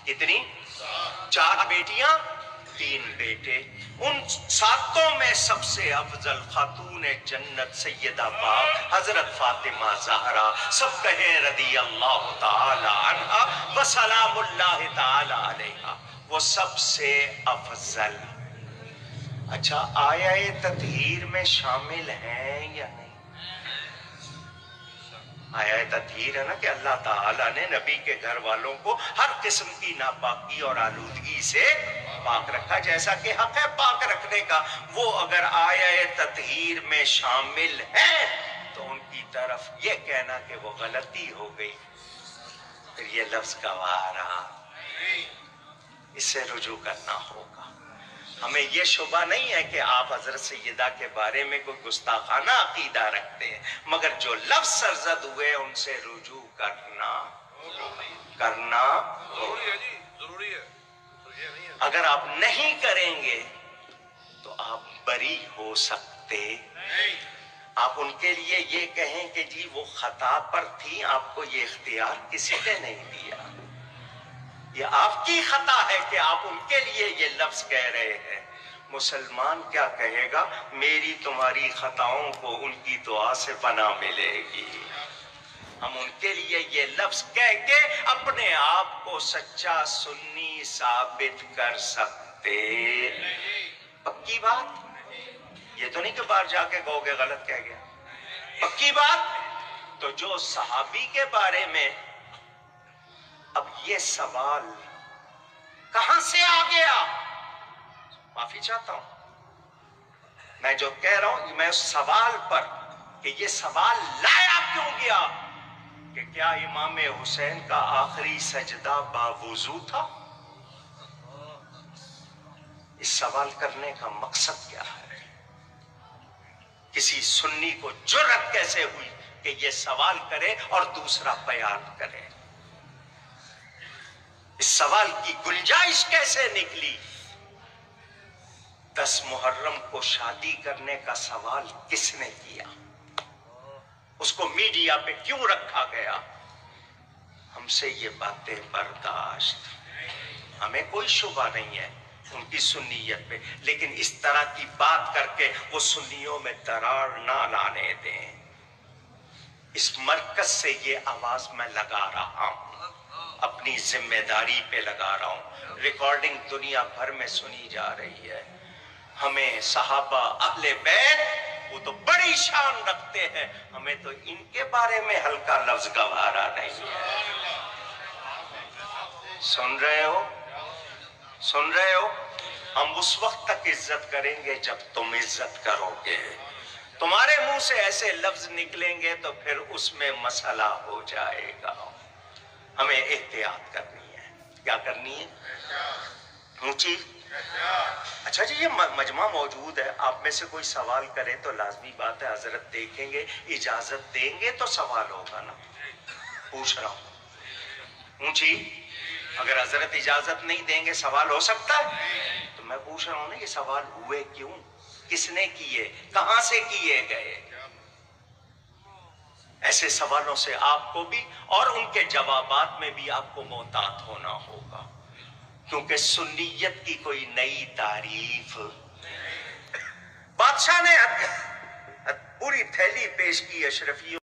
کتنی؟ 4 بیٹیاں 3 بیٹے. ان 7 میں سب سے افضل خاتون جنت سیدہ پاک حضرت فاطمہ زہرا، سب کہیں رضی اللہ تعالی عنہا و سلام اللہ تعالی علیہا، وہ سب سے افضل. اچھا آیہ تطہیر میں شامل ہیں یا نہیں؟ آیہ تطہیر ہے نا کہ اللہ تعالیٰ نے نبی کے گھر والوں کو ہر قسم کی ناپاکی اور آلودگی سے پاک رکھا، جیسا کہ حق ہے پاک رکھنے کا. وہ اگر آیہ تطہیر میں شامل ہیں تو ان کی طرف یہ کہنا کہ وہ غلطی ہو گئی، پھر یہ لفظ گوارا، اس سے رجوع کرنا ہوگا. ہمیں یہ شبہ نہیں ہے کہ آپ حضرت سیدہ کے بارے میں کوئی گستاخانہ عقیدہ رکھتے ہیں، مگر جو لفظ سرزد ہوئے ان سے رجوع کرنا ضروری ہے. اگر آپ نہیں کریں گے تو آپ بری ہو سکتے. آپ ان کے لیے یہ کہیں کہ جی وہ خطا پر تھی، آپ کو یہ اختیار کسی نے نہیں دیا، یہ آپ کی خطا ہے کہ آپ ان کے لیے یہ لفظ کہہ رہے ہیں. مسلمان کیا کہے گا؟ میری تمہاری خطاؤں کو ان کی دعا سے پناہ ملے گی. ہم ان کے لیے یہ لفظ کہہ کے اپنے آپ کو سچا سنی ثابت کر سکتے. پکی بات؟ یہ تو نہیں کہ باہر جا کے کہو گے غلط کہہ گیا. پکی بات؟ تو جو صحابی کے بارے میں اب یہ سوال کہاں سے آ گیا؟ معافی چاہتا ہوں، میں جو کہہ رہا ہوں میں اس سوال پر کہ یہ سوال لایا کیوں گیا کہ کیا امام حسین کا آخری سجدہ باوضو تھا؟ اس سوال کرنے کا مقصد کیا ہے؟ کسی سنی کو جرأت کیسے ہوئی کہ یہ سوال کرے اور دوسرا بیان کرے؟ اس سوال کی گنجائش کیسے نکلی؟ 10 محرم کو شادی کرنے کا سوال کس نے کیا؟ اس کو میڈیا پہ کیوں رکھا گیا؟ ہم سے یہ باتیں برداشت، ہمیں کوئی شبہ نہیں ہے ان کی سنیت پہ، لیکن اس طرح کی بات کر کے وہ سنیوں میں درار نہ لانے دیں. اس مرکز سے یہ آواز میں لگا رہا ہوں، اپنی ذمہ داری پہ لگا رہا ہوں. ریکارڈنگ دنیا بھر میں سنی جا رہی ہے. ہمیں صحابہ اہل بیت وہ تو بڑی شان رکھتے ہیں، ہمیں تو ان کے بارے میں ہلکا لفظ گوارا نہیں ہے. سن رہے ہو؟ سن رہے ہو؟ ہم اس وقت تک عزت کریں گے جب تم عزت کرو گے. تمہارے منہ سے ایسے لفظ نکلیں گے تو پھر اس میں مسئلہ ہو جائے گا. ہمیں احتیاط کرنی ہے. کیا کرنی ہے؟ اونچی. اچھا جی، یہ مجمع موجود ہے، آپ میں سے کوئی سوال کرے تو لازمی بات ہے حضرت دیکھیں گے، اجازت دیں گے تو سوال ہوگا نا. پوچھ رہا ہوں اونچی. اگر حضرت اجازت نہیں دیں گے سوال ہو سکتا ہے؟ تو میں پوچھ رہا ہوں نا یہ سوال ہوئے کیوں، کس نے کیے، کہاں سے کیے گئے؟ ایسے سوالوں سے آپ کو بھی اور ان کے جوابات میں بھی آپ کو محتاط ہونا ہوگا، کیونکہ سنیت کی کوئی نئی تعریف. بادشاہ نے پوری تھیلی پیش کی اشرفیوں